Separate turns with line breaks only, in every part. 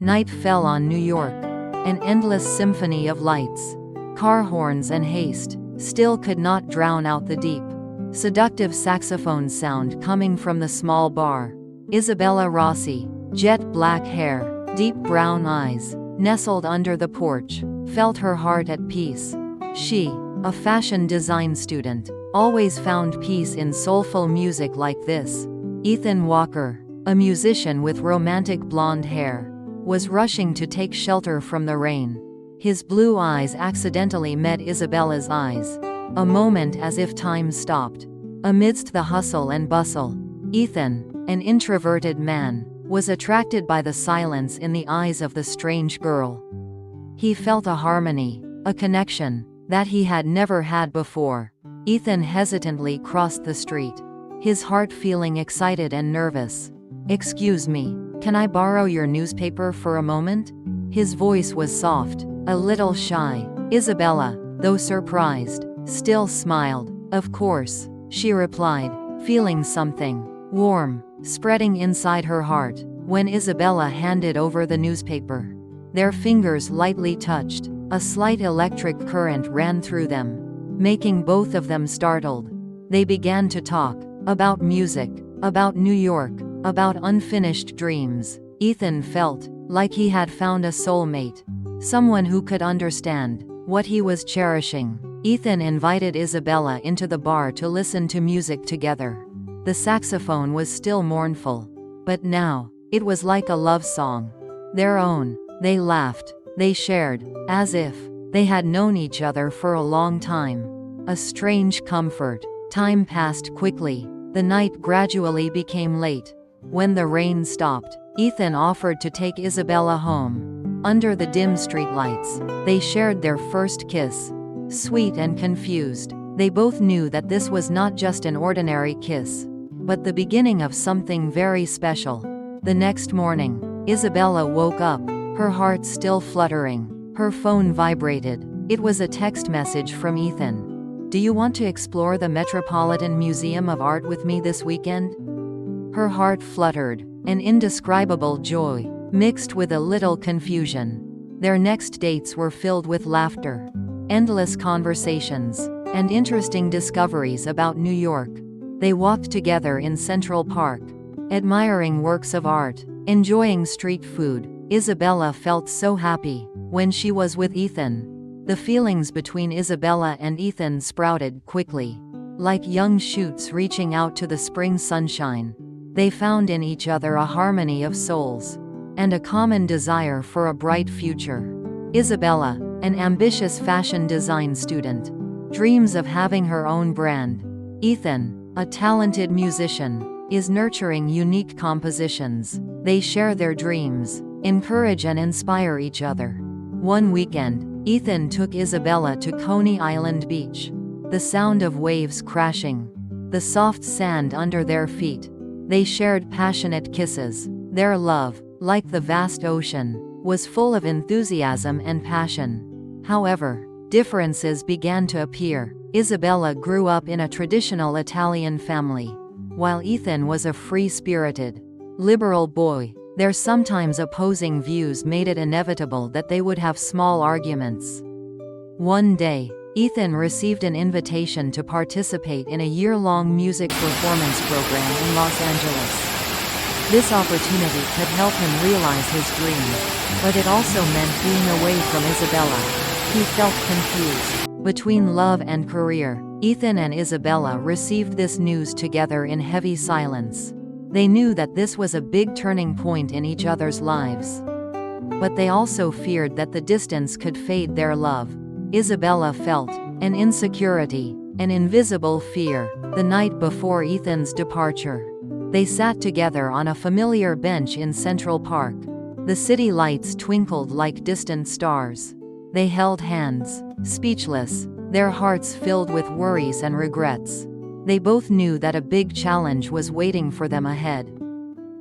Night fell on New York. An endless symphony of lights, car horns and haste, still could not drown out the deep, seductive saxophone sound coming from the small bar. Isabella Rossi, jet black hair, deep brown eyes, nestled under the porch, felt her heart at peace. She, a fashion design student, always found peace in soulful music like this. Ethan Walker, a musician with romantic blonde hair, was rushing to take shelter from the rain. His blue eyes accidentally met Isabella's eyes. A moment as if time stopped. Amidst the hustle and bustle, Ethan, an introverted man, was attracted by the silence in the eyes of the strange girl. He felt a harmony, a connection, that he had never had before. Ethan hesitantly crossed the street, his heart feeling excited and nervous. "Excuse me, can I borrow your newspaper for a moment?" His voice was soft, a little shy. Isabella, though surprised, still smiled. "Of course," she replied, feeling something warm spreading inside her heart. When Isabella handed over the newspaper, their fingers lightly touched. A slight electric current ran through them, making both of them startled. They began to talk about music, about New York, about unfinished dreams. Ethan felt like he had found a soulmate, someone who could understand what he was cherishing. Ethan invited Isabella into the bar to listen to music together. The saxophone was still mournful, but now, it was like a love song. Their own. They laughed, they shared, as if they had known each other for a long time. A strange comfort. Time passed quickly. The night gradually became late. When the rain stopped, Ethan offered to take Isabella home. Under the dim streetlights, they shared their first kiss. Sweet and confused, they both knew that this was not just an ordinary kiss, but the beginning of something very special. The next morning, Isabella woke up, her heart still fluttering. Her phone vibrated. It was a text message from Ethan. "Do you want to explore the Metropolitan Museum of Art with me this weekend?" Her heart fluttered, an indescribable joy, mixed with a little confusion. Their next dates were filled with laughter, endless conversations, and interesting discoveries about New York. They walked together in Central Park, admiring works of art, enjoying street food. Isabella felt so happy when she was with Ethan. The feelings between Isabella and Ethan sprouted quickly, like young shoots reaching out to the spring sunshine. They found in each other a harmony of souls, and a common desire for a bright future. Isabella, an ambitious fashion design student, dreams of having her own brand. Ethan, a talented musician, is nurturing unique compositions. They share their dreams, encourage and inspire each other. One weekend, Ethan took Isabella to Coney Island Beach. The sound of waves crashing, the soft sand under their feet. They shared passionate kisses. Their love, like the vast ocean, was full of enthusiasm and passion. However, differences began to appear. Isabella grew up in a traditional Italian family, while Ethan was a free-spirited, liberal boy. Their sometimes opposing views made it inevitable that they would have small arguments. One day, Ethan received an invitation to participate in a year-long music performance program in Los Angeles. This opportunity could help him realize his dream, but it also meant being away from Isabella. He felt confused between love and career. Ethan and Isabella received this news together in heavy silence. They knew that this was a big turning point in each other's lives. But they also feared that the distance could fade their love. Isabella felt an insecurity, an invisible fear. The night before Ethan's departure, they sat together on a familiar bench in Central Park. The city lights twinkled like distant stars. They held hands, speechless, their hearts filled with worries and regrets. They both knew that a big challenge was waiting for them ahead.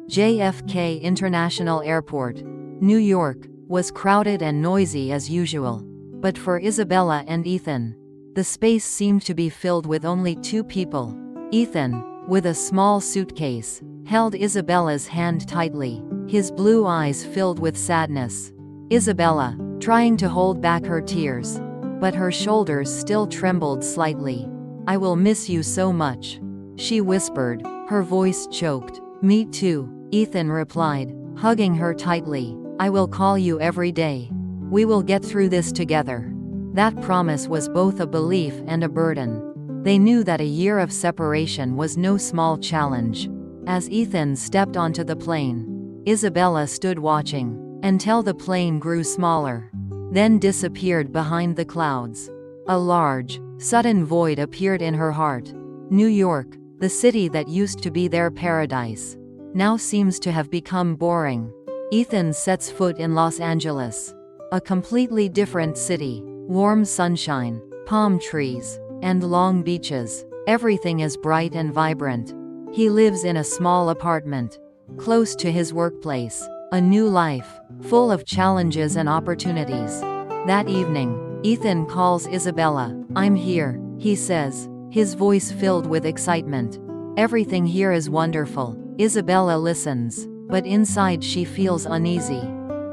JFK International Airport, New York, was crowded and noisy as usual. But for Isabella and Ethan, the space seemed to be filled with only two people. Ethan, with a small suitcase, held Isabella's hand tightly. his blue eyes filled with sadness. Isabella, trying to hold back her tears. But her shoulders still trembled slightly. "I will miss you so much," she whispered, her voice choked. "Me too," Ethan replied, hugging her tightly. "I will call you every day. We will get through this together." That promise was both a belief and a burden. They knew that a year of separation was no small challenge. As Ethan stepped onto the plane, Isabella stood watching, until the plane grew smaller, then disappeared behind the clouds. A large, sudden void appeared in her heart. New York, the city that used to be their paradise, now seems to have become boring. Ethan sets foot in Los Angeles. A completely different city. Warm sunshine, palm trees, and long beaches. Everything is bright and vibrant. He lives in a small apartment, close to his workplace. A new life, full of challenges and opportunities. That evening, Ethan calls Isabella. "I'm here," he says, his voice filled with excitement. "Everything here is wonderful." Isabella listens, but inside she feels uneasy.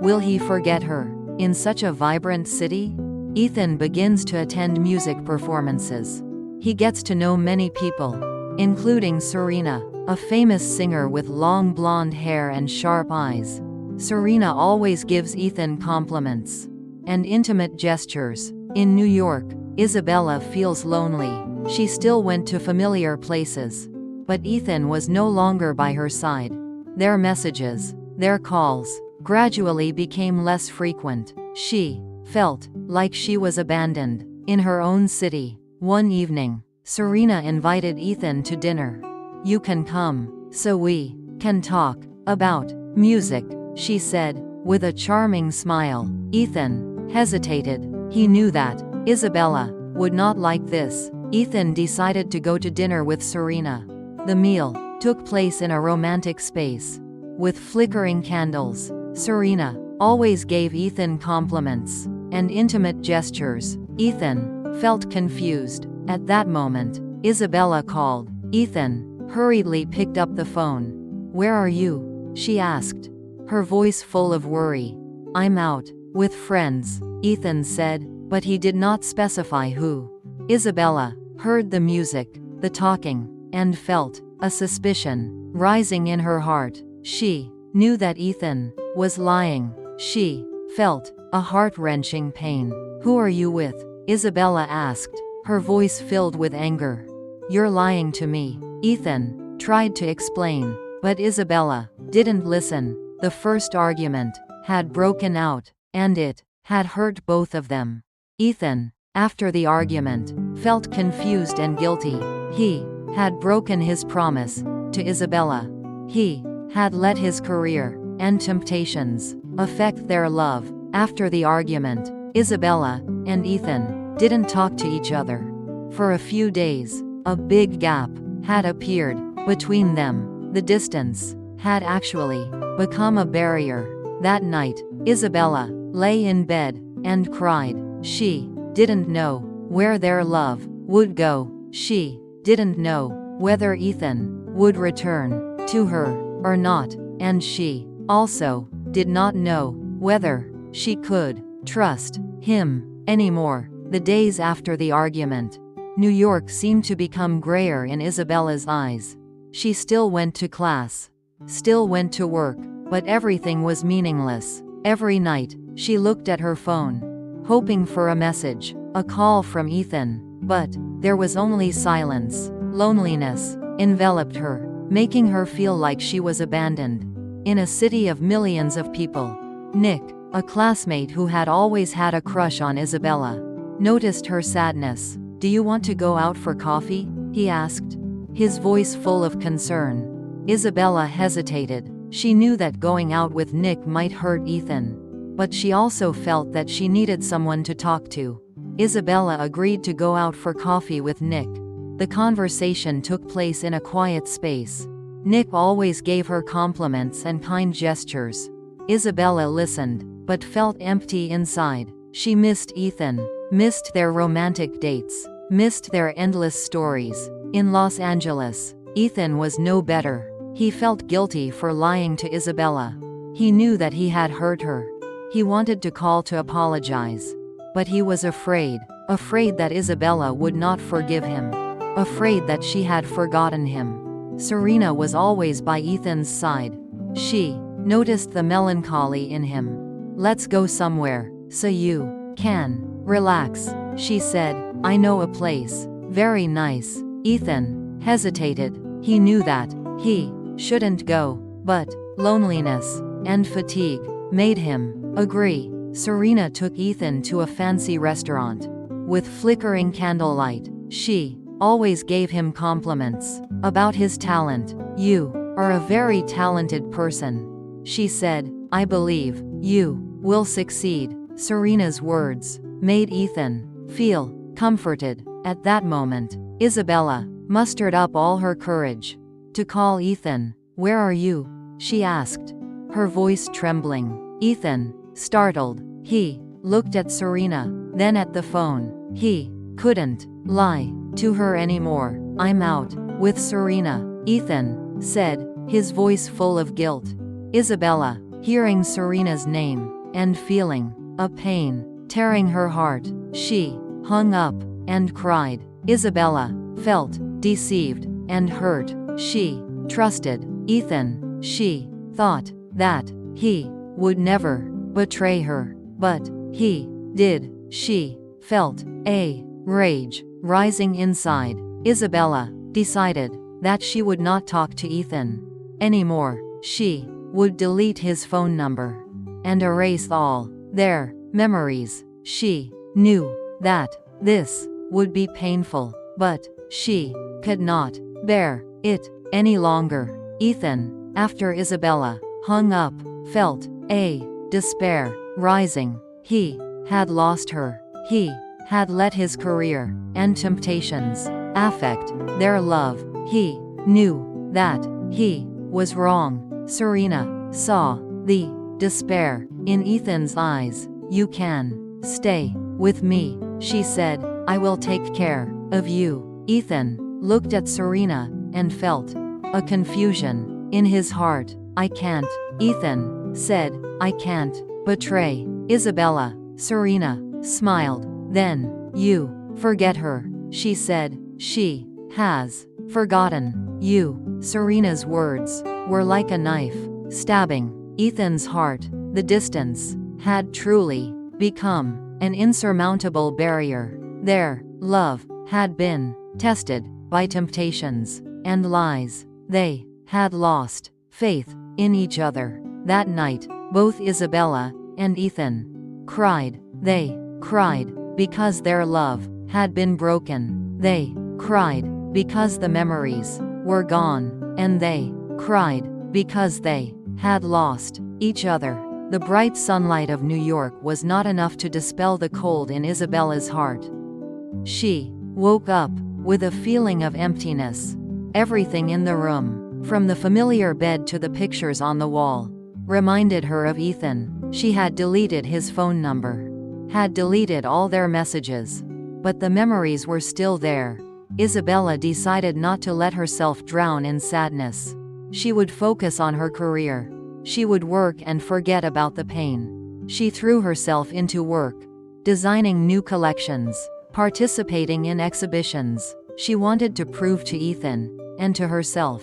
Will he forget her, in such a vibrant city? Ethan begins to attend music performances. He gets to know many people, including Serena, a famous singer with long blonde hair and sharp eyes. Serena always gives Ethan compliments and intimate gestures. In New York, Isabella feels lonely. She still went to familiar places, but Ethan was no longer by her side. Their messages, their calls, gradually became less frequent. She felt like she was abandoned in her own city. One evening, Serena invited Ethan to dinner. "You can come, so we can talk about music," she said, with a charming smile. Ethan hesitated. He knew that Isabella would not like this. Ethan decided to go to dinner with Serena. The meal took place in a romantic space, with flickering candles. Serena always gave Ethan compliments and intimate gestures. Ethan felt confused. At that moment, Isabella called. Ethan hurriedly picked up the phone. "Where are you?" she asked, her voice full of worry. "I'm out with friends," Ethan said, but he did not specify who. Isabella heard the music, the talking, and felt a suspicion rising in her heart. She knew that Ethan was lying. She felt a heart-wrenching pain. "Who are you with?" Isabella asked, her voice filled with anger. "You're lying to me," Ethan tried to explain, but Isabella didn't listen. The first argument had broken out, and it had hurt both of them. Ethan, after the argument, felt confused and guilty. He had broken his promise to Isabella. He had let his career and temptations affect their love. After the argument, Isabella and Ethan didn't talk to each other. For a few days, a big gap had appeared between them. The distance had actually become a barrier. That night, Isabella lay in bed and cried. She didn't know where their love would go. She didn't know whether Ethan would return to her or not, and she also did not know whether she could trust him anymore. The days after the argument, New York seemed to become grayer in Isabella's eyes. She still went to class, still went to work, but everything was meaningless. Every night, she looked at her phone, hoping for a message, a call from Ethan, but there was only silence. Loneliness enveloped her, making her feel like she was abandoned in a city of millions of people. Nick, a classmate who had always had a crush on Isabella, noticed her sadness. "Do you want to go out for coffee?" he asked, his voice full of concern. Isabella hesitated. She knew that going out with Nick might hurt Ethan, but she also felt that she needed someone to talk to. Isabella agreed to go out for coffee with Nick. The conversation took place in a quiet space. Nick always gave her compliments and kind gestures. Isabella listened, but felt empty inside. She missed Ethan, missed their romantic dates, missed their endless stories. In Los Angeles, Ethan was no better. He felt guilty for lying to Isabella. He knew that he had hurt her. He wanted to call to apologize. But he was afraid that Isabella would not forgive him. Afraid that she had forgotten him. Serena was always by Ethan's side. She noticed the melancholy in him. "Let's go somewhere, so you can relax," she said. "I know a place. Very nice." Ethan hesitated. He knew that he shouldn't go, but loneliness and fatigue made him agree. Serena took Ethan to a fancy restaurant. With flickering candlelight, she always gave him compliments about his talent. "You are a very talented person," she said. "I believe you will succeed." Serena's words made Ethan feel comforted. At that moment, Isabella mustered up all her courage to call Ethan. "Where are you?" she asked, her voice trembling. Ethan, startled, he looked at Serena, then at the phone. He couldn't lie to her anymore. "I'm out with Serena," Ethan said, his voice full of guilt. Isabella, hearing Serena's name and feeling a pain tearing her heart, she hung up and cried. Isabella felt deceived and hurt. She trusted Ethan. She thought that he would never betray her, but he did. She felt a rage rising inside. Isabella decided that she would not talk to Ethan anymore. She would delete his phone number and erase all their memories. She knew that this would be painful, but she could not bear it any longer. Ethan, after Isabella hung up, felt a despair rising. He had lost her. He had let his career and temptations affect their love. He knew that he was wrong. Serena saw the despair in Ethan's eyes. "You can stay with me," she said. "I will take care of you." Ethan looked at Serena and felt a confusion in his heart. "I can't," Ethan said. "I can't betray Isabella." Serena smiled. "Then you forget her," she said. "She has forgotten you." Serena's words were like a knife stabbing Ethan's heart. The distance had truly become an insurmountable barrier. Their love had been tested by temptations and lies. They had lost faith in each other. That night, both Isabella and Ethan cried. They cried because their love had been broken. They cried because the memories were gone. And they cried because they had lost each other. The bright sunlight of New York was not enough to dispel the cold in Isabella's heart. She woke up with a feeling of emptiness. Everything in the room, from the familiar bed to the pictures on the wall, reminded her of Ethan. She had deleted his phone number, had deleted all their messages, but the memories were still there. Isabella decided not to let herself drown in sadness. She would focus on her career. She would work and forget about the pain. She threw herself into work, designing new collections, participating in exhibitions. She wanted to prove to Ethan, and to herself,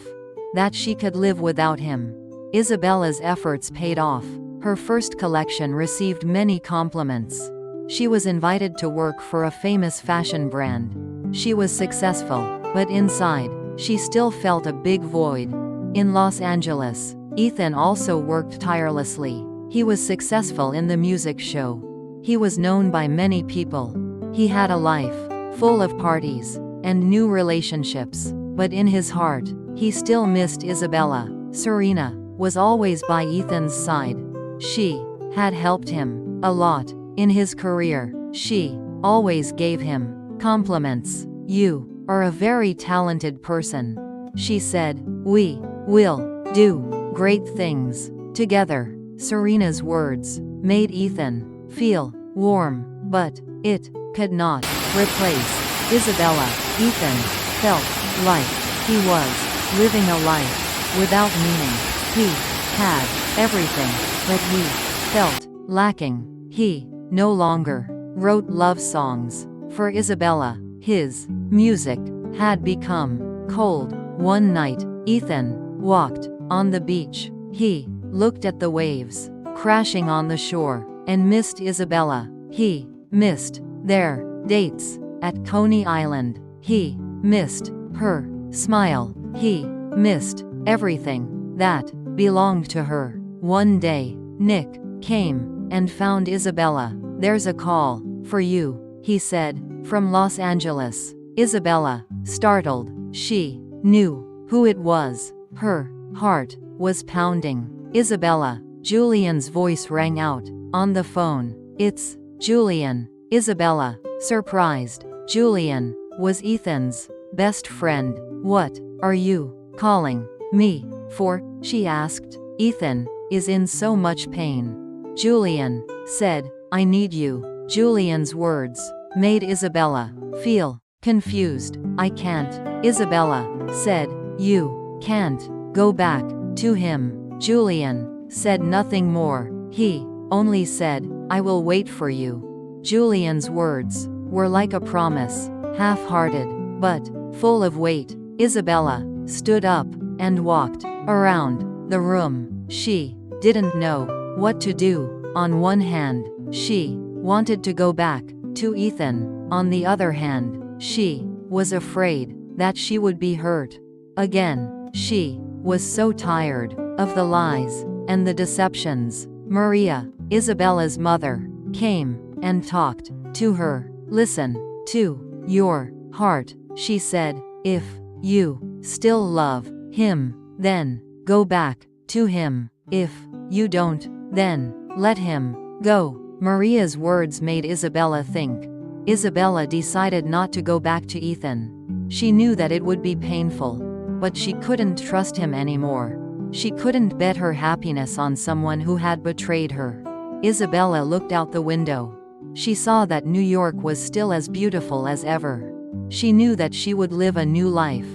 that she could live without him. Isabella's efforts paid off. Her first collection received many compliments. She was invited to work for a famous fashion brand. She was successful, but inside, she still felt a big void. In Los Angeles, Ethan also worked tirelessly. He was successful in the music show. He was known by many people. He had a life full of parties and new relationships, but in his heart, he still missed Isabella. Serena was always by Ethan's side. She had helped him a lot in his career. She always gave him compliments. "You are a very talented person," she said. "We will do great things together." Serena's words made Ethan feel warm, but it could not replace Isabella. Ethan felt like he was living a life without meaning. He had everything, but he felt lacking. He no longer wrote love songs for Isabella. His music had become cold. One night, Ethan walked on the beach. He looked at the waves crashing on the shore and missed Isabella. He missed their dates at Coney Island. He missed her smile. He missed everything that belonged to her. One day, Nick came and found Isabella. "There's a call for you," he said, from Los Angeles. Isabella, startled, she knew who it was. Her heart was pounding. "Isabella," Julian's voice rang out on the phone. "It's Julian." Isabella, surprised. Julian was Ethan's best friend. "What are you calling me for?" she asked. "Ethan is in so much pain." Julian said, "I need you." Julian's words made Isabella feel confused. "I can't," Isabella said. "You can't go back to him." Julian said nothing more. He only said, "I will wait for you." Julian's words were like a promise, half-hearted, but full of weight. Isabella stood up and walked around the room. She didn't know what to do. On one hand, she wanted to go back to Ethan. On the other hand, she was afraid that she would be hurt again. She was so tired of the lies and the deceptions. Maria, Isabella's mother, came and talked to her. "Listen to your heart," she said. "If you still love him, then go back to him. If you don't, then let him go." Maria's words made Isabella think. Isabella decided not to go back to Ethan. She knew that it would be painful, but she couldn't trust him anymore. She couldn't bet her happiness on someone who had betrayed her. Isabella looked out the window. She saw that New York was still as beautiful as ever. She knew that she would live a new life.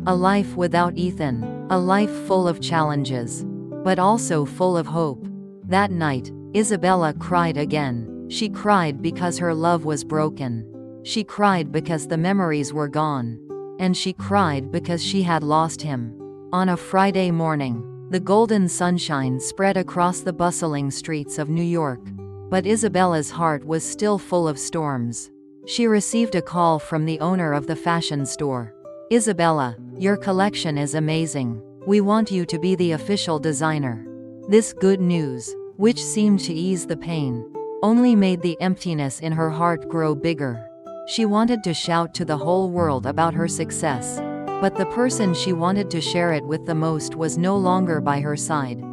A life without Ethan. A life full of challenges, but also full of hope. That night, Isabella cried again. She cried because her love was broken. She cried because the memories were gone. And she cried because she had lost him. On a Friday morning, the golden sunshine spread across the bustling streets of New York. But Isabella's heart was still full of storms. She received a call from the owner of the fashion store. "Isabella, your collection is amazing. We want you to be the official designer." This good news, which seemed to ease the pain, only made the emptiness in her heart grow bigger. She wanted to shout to the whole world about her success, but the person she wanted to share it with the most was no longer by her side.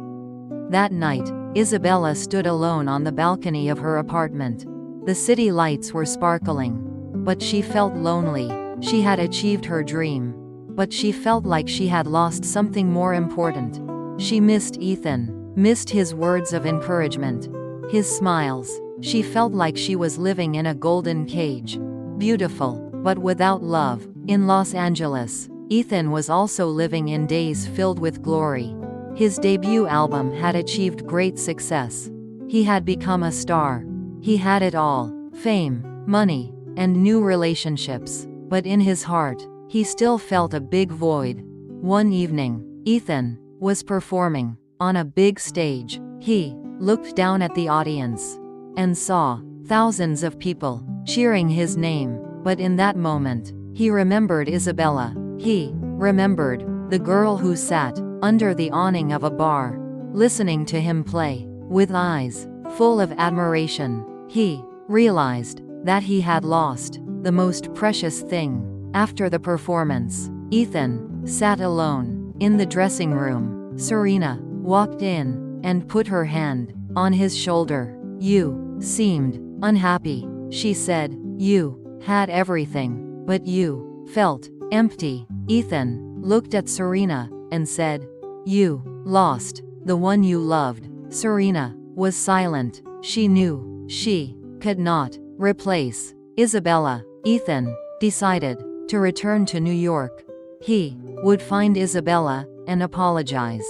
That night, Isabella stood alone on the balcony of her apartment. The city lights were sparkling, but she felt lonely. She had achieved her dream, but she felt like she had lost something more important. She missed Ethan, missed his words of encouragement, his smiles. She felt like she was living in a golden cage. Beautiful, but without love. In Los Angeles, Ethan was also living in days filled with glory. His debut album had achieved great success. He had become a star. He had it all: fame, money, and new relationships. But in his heart, he still felt a big void. One evening, Ethan was performing on a big stage. He looked down at the audience and saw thousands of people cheering his name. But in that moment, he remembered Isabella. He remembered the girl who sat under the awning of a bar, listening to him play. With eyes full of admiration, he realized that he had lost the most precious thing. After the performance, Ethan sat alone in the dressing room. Serena walked in and put her hand on his shoulder. "You seemed unhappy," she said. "You had everything, but you felt empty." Ethan looked at Serena and said, "You lost the one you loved." Serena was silent. She knew she could not replace Isabella. Ethan decided to return to New York. He would find Isabella and apologize.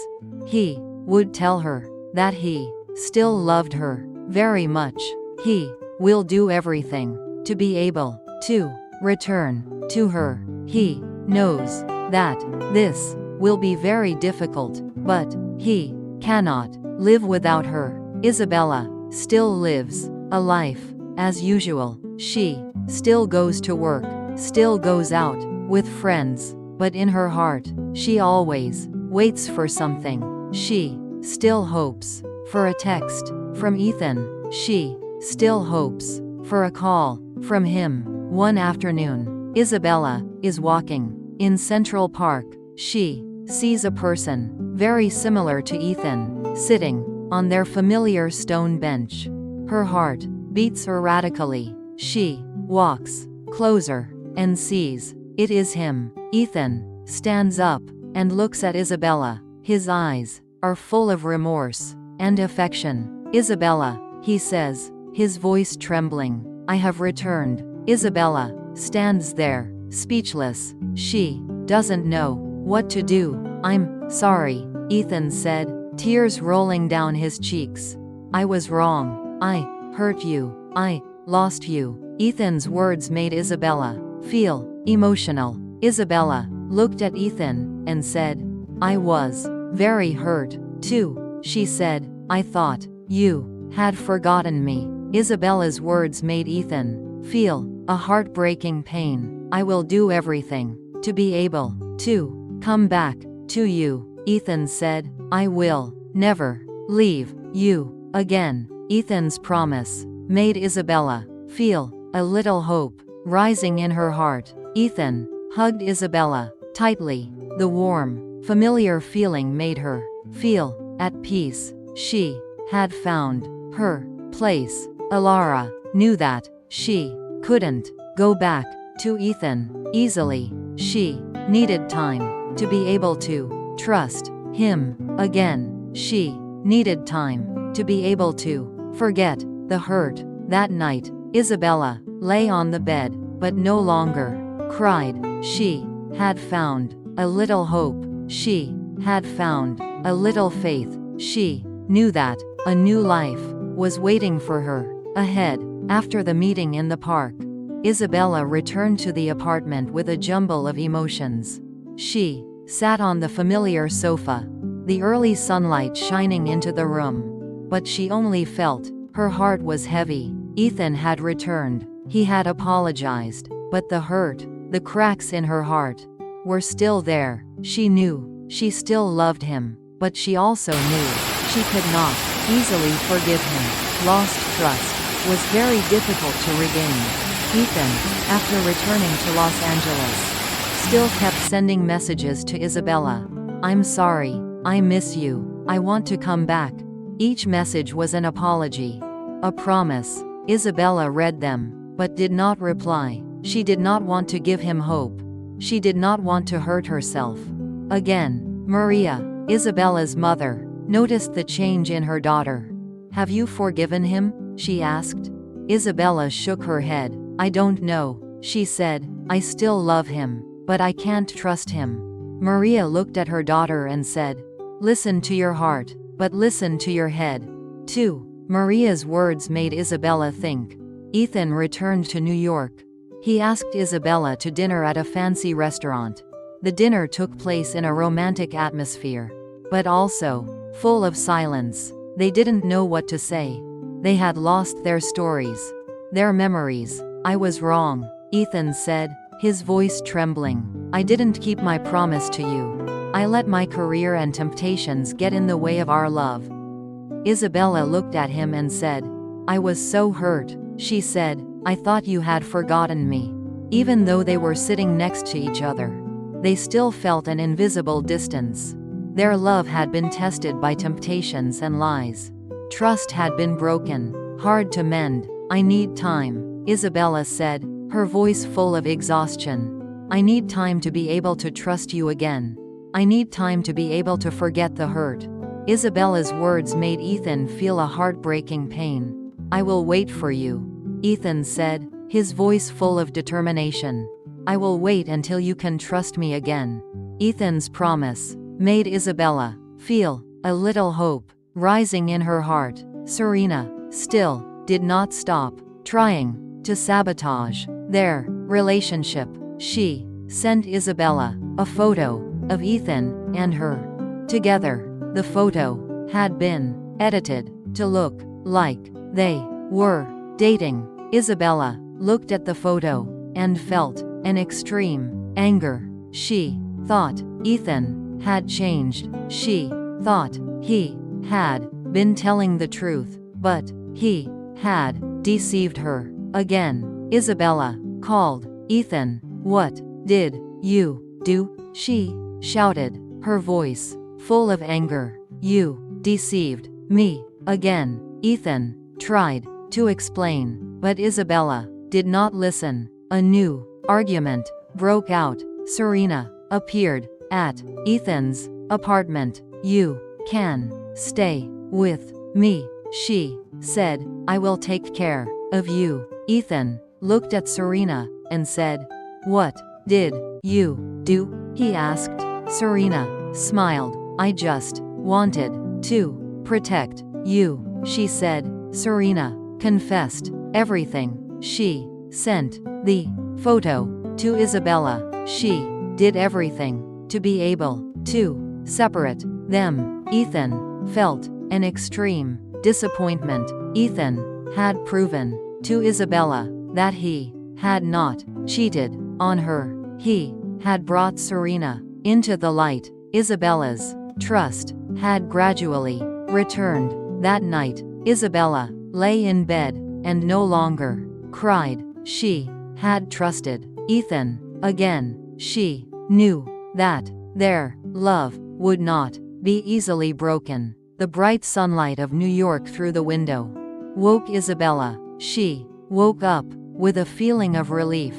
He would tell her that he still loved her very much. He will do everything to be able to return to her. He knows that this will be very difficult, but he cannot live without her. Isabella still lives a life as usual. She still goes to work, still goes out with friends, but in her heart, she always waits for something. She still hopes for a text from Ethan. She still hopes for a call from him. One afternoon, Isabella is walking in Central Park. She sees a person very similar to Ethan sitting on their familiar stone bench. Her heart beats erratically. She walks closer and sees it is him. Ethan stands up and looks at Isabella. His eyes are full of remorse and affection. Isabella, he says, his voice trembling, I have returned. Isabella stands there, speechless. She doesn't know what to do. I'm sorry, Ethan said, tears rolling down his cheeks. I was wrong. I hurt you. I lost you. Ethan's words made Isabella feel emotional. Isabella looked at Ethan and said, I was very hurt, too. She said, I thought you had forgotten me. Isabella's words made Ethan feel a heartbreaking pain. I will do everything to be able to come back to you, Ethan said. I will never leave you again. Ethan's promise made Isabella feel a little hope rising in her heart. Ethan hugged Isabella tightly. The warm, familiar feeling made her feel at peace. She had found her place. Elara knew that she couldn't go back to Ethan easily. She needed time to be able to trust him again. She needed time to be able to forget the hurt. That night, Isabella lay on the bed, but no longer cried. She had found a little hope. She had found a little faith. She knew that a new life was waiting for her ahead. After the meeting in the park, Isabella returned to the apartment with a jumble of emotions. She sat on the familiar sofa, the early sunlight shining into the room. But she only felt her heart was heavy. Ethan had returned. He had apologized, but the hurt, the cracks in her heart, were still there. She knew she still loved him, but she also knew she could not easily forgive him. Lost trust was very difficult to regain. Ethan, after returning to Los Angeles, still kept sending messages to Isabella. I'm sorry, I miss you, I want to come back. Each message was an apology, a promise. Isabella read them, but did not reply. She did not want to give him hope. She did not want to hurt herself again. Maria, Isabella's mother, noticed the change in her daughter. Have you forgiven him? She asked. Isabella shook her head. I don't know, she said. I still love him, but I can't trust him. Maria looked at her daughter and said, listen to your heart, but listen to your head, too. Maria's words made Isabella think. Ethan returned to New York. He asked Isabella to dinner at a fancy restaurant. The dinner took place in a romantic atmosphere, but also full of silence. They didn't know what to say. They had lost their stories, their memories. I was wrong, Ethan said, his voice trembling. I didn't keep my promise to you. I let my career and temptations get in the way of our love. Isabella looked at him and said, I was so hurt. She said, I thought you had forgotten me. Even though they were sitting next to each other, they still felt an invisible distance. Their love had been tested by temptations and lies. Trust had been broken, hard to mend. I need time, Isabella said, her voice full of exhaustion. I need time to be able to trust you again. I need time to be able to forget the hurt. Isabella's words made Ethan feel a heartbreaking pain. I will wait for you, Ethan said, his voice full of determination. I will wait until you can trust me again. Ethan's promise made Isabella feel a little hope, rising in her heart. Serena, still, did not stop trying to sabotage their relationship. She sent Isabella a photo of Ethan and her together. The photo had been edited to look like they were dating. Isabella looked at the photo and felt an extreme anger. She thought Ethan had changed. She thought he had been telling the truth, but he had deceived her again. Isabella called Ethan. "What did you do?" she shouted, her voice full of anger. "You deceived me again." Ethan tried to explain, but Isabella did not listen. A new argument broke out. Serena appeared at Ethan's apartment. "You can stay with me," she said. "I will take care of you." Ethan looked at Serena and said, "What did you do?" he asked. Serena smiled. "I just wanted to protect you," she said. Serena confessed everything. She sent the photo to Isabella. She did everything to be able to separate them. Ethan felt an extreme disappointment. Ethan had proven to Isabella that he had not cheated on her. He had brought Serena into the light. Isabella's trust had gradually returned. That night, Isabella lay in bed and no longer cried. She had trusted Ethan again. She knew that their love would not be easily broken. The bright sunlight of New York through the window woke Isabella. She woke up with a feeling of relief.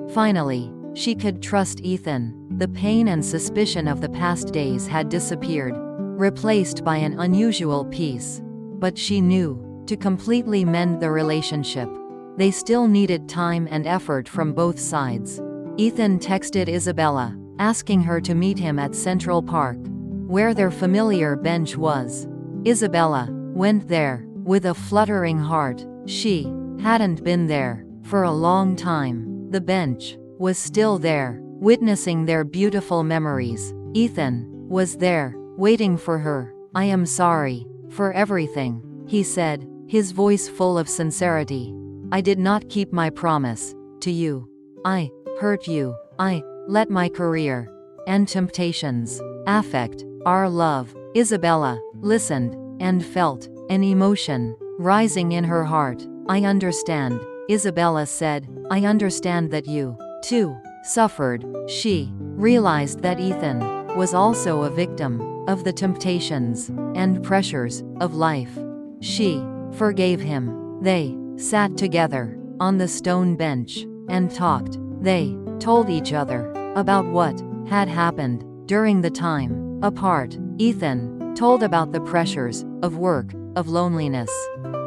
Finally, she could trust Ethan. The pain and suspicion of the past days had disappeared, replaced by an unusual peace. But she knew, to completely mend the relationship, they still needed time and effort from both sides. Ethan texted Isabella, asking her to meet him at Central Park, where their familiar bench was. Isabella went there, with a fluttering heart. She hadn't been there for a long time. The bench was still there, witnessing their beautiful memories. Ethan was there, waiting for her. "I am sorry for everything," he said, his voice full of sincerity. "I did not keep my promise to you. I hurt you. I let my career and temptations affect our love." Isabella listened and felt an emotion rising in her heart. "I understand," Isabella said. "I understand that you, too, suffered." She realized that Ethan was also a victim of the temptations and pressures of life. She forgave him. They sat together on the stone bench and talked. They told each other about what had happened during the time apart. Ethan told about the pressures of work, of loneliness,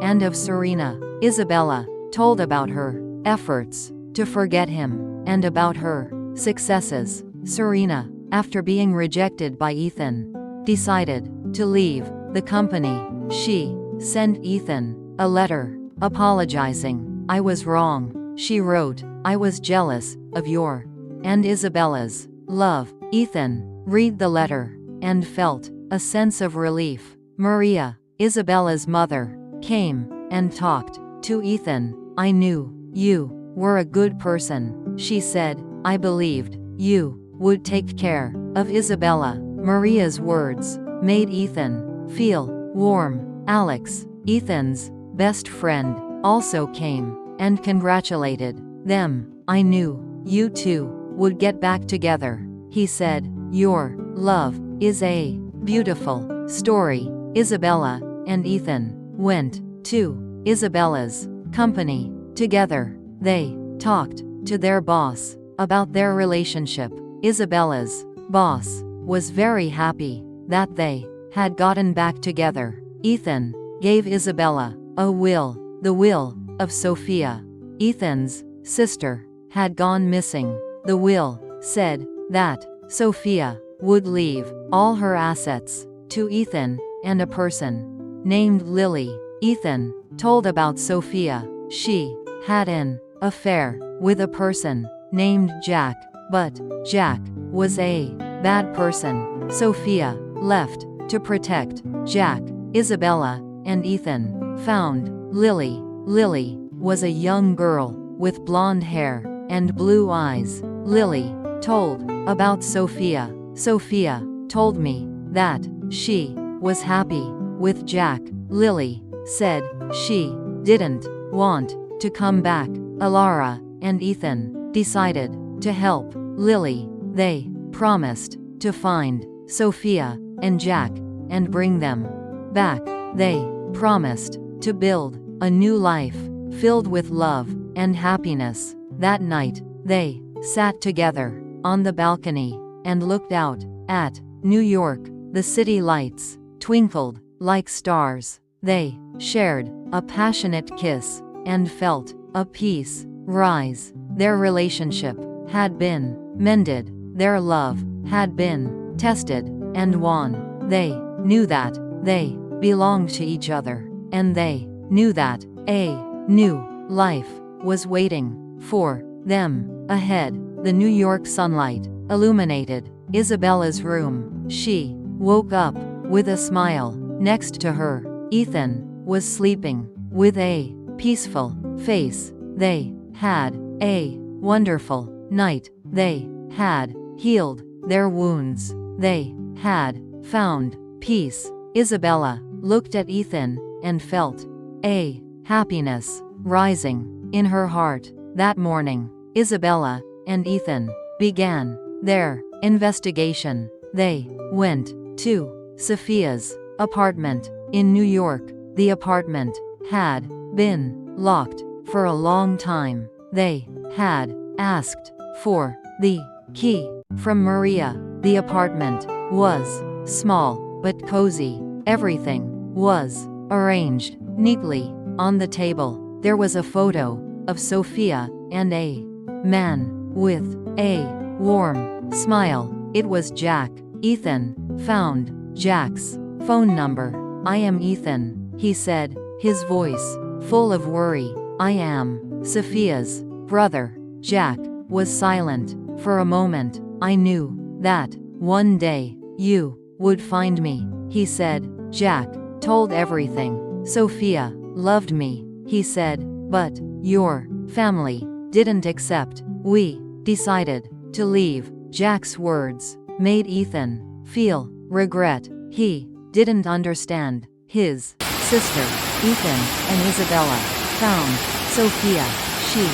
and of Serena. Isabella told about her efforts to forget him and about her successes. Serena, after being rejected by Ethan, decided to leave the company. She sent Ethan a letter apologizing. "I was wrong," she wrote. "I was jealous of your and Isabella's love." Ethan read the letter and felt a sense of relief. Maria, Isabella's mother, came and talked to Ethan. "I knew you were a good person," she said. "I believed you would take care of Isabella." Maria's words made Ethan feel warm. Alex, Ethan's best friend, also came and congratulated them. "I knew you two would get back together," he said. "Your love is a beautiful story." Isabella and Ethan went to Isabella's company together. They talked to their boss about their relationship. Isabella's boss was very happy that they had gotten back together. Ethan gave Isabella a will, the will of Sophia. Ethan's sister had gone missing. The will said that Sophia would leave all her assets to Ethan and a person named Lily. Ethan told about Sophia. She had an affair with a person named Jack, but Jack was a bad person. Sophia left to protect Jack. Isabella and Ethan found Lily. Lily was a young girl with blonde hair and blue eyes. Lily told about Sophia. Sophia told me that she was happy with Jack. Lily said she didn't want to come back. Elara and Ethan decided to help Lily. They promised to find Sophia and Jack and bring them back. They promised to build a new life filled with love and happiness. That night, they sat together on the balcony and looked out at New York. The city lights twinkled like stars. They shared a passionate kiss and felt a peace rise. Their relationship had been mended. Their love had been tested and won. They knew that they belonged to each other, and they knew that a new life was waiting for them ahead. The New York sunlight illuminated Isabella's room. She woke up with a smile. Next to her, Ethan was sleeping with a peaceful face. They had a wonderful night. They had healed their wounds. They had found peace. Isabella looked at Ethan and felt a happiness rising in her heart. That morning, Isabella and Ethan began their investigation. They went to Sophia's apartment in New York. The apartment had been locked for a long time. They had asked for the key from Maria. The apartment was small but cozy. Everything was arranged neatly. On the table, there was a photo of Sophia and a man with a warm smile. It was Jack. Ethan found Jack's phone number. "I am Ethan," he said, his voice full of worry. "I am Sophia's brother." Jack was silent for a moment. "I knew that one day you would find me," he said. Jack told everything. "Sophia loved me," he said, "but your family didn't accept. We decided to leave." Jack's words made Ethan feel regret. He didn't understand. His sister, Ethan and Isabella, found Sophia. She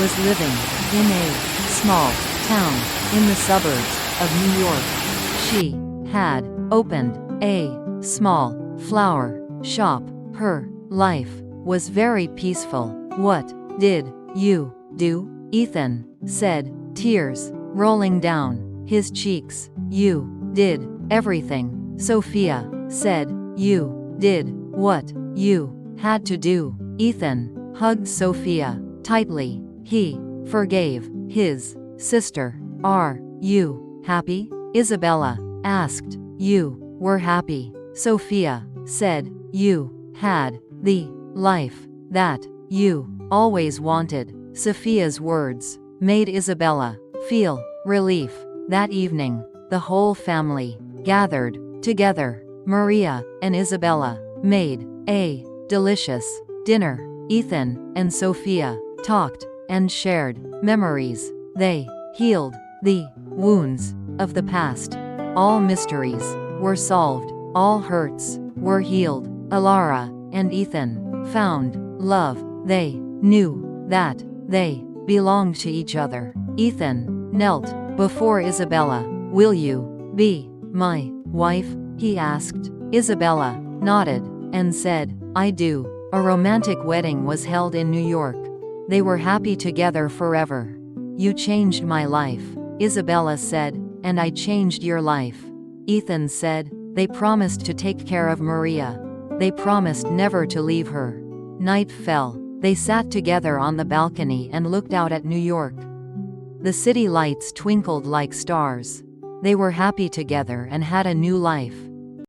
was living in a small town in the suburbs of New York. She had opened a small flower shop. Her life was very peaceful. "What did you do?" Ethan said, tears rolling down his cheeks. "You did everything," Sophia said. "You did what you had to do." Ethan hugged Sophia tightly. He forgave his sister. "Are you happy?" Isabella asked. "You were happy," Sophia said. "You had the life that you always wanted." Sophia's words made Isabella feel relief. That evening, the whole family gathered together. Maria and Isabella made a delicious dinner. Ethan and Sophia talked and shared memories. They healed the wounds of the past. All mysteries were solved. All hurts were healed. Elara and Ethan found love. They knew that they belonged to each other. Ethan knelt before Isabella. "Will you be my wife?" he asked. Isabella nodded and said, "I do." A romantic wedding was held in New York. They were happy together forever. "You changed my life," Isabella said, "and I changed your life." Ethan said, "They promised to take care of Maria. They promised never to leave her." Night fell. They sat together on the balcony and looked out at New York. The city lights twinkled like stars. They were happy together and had a new life.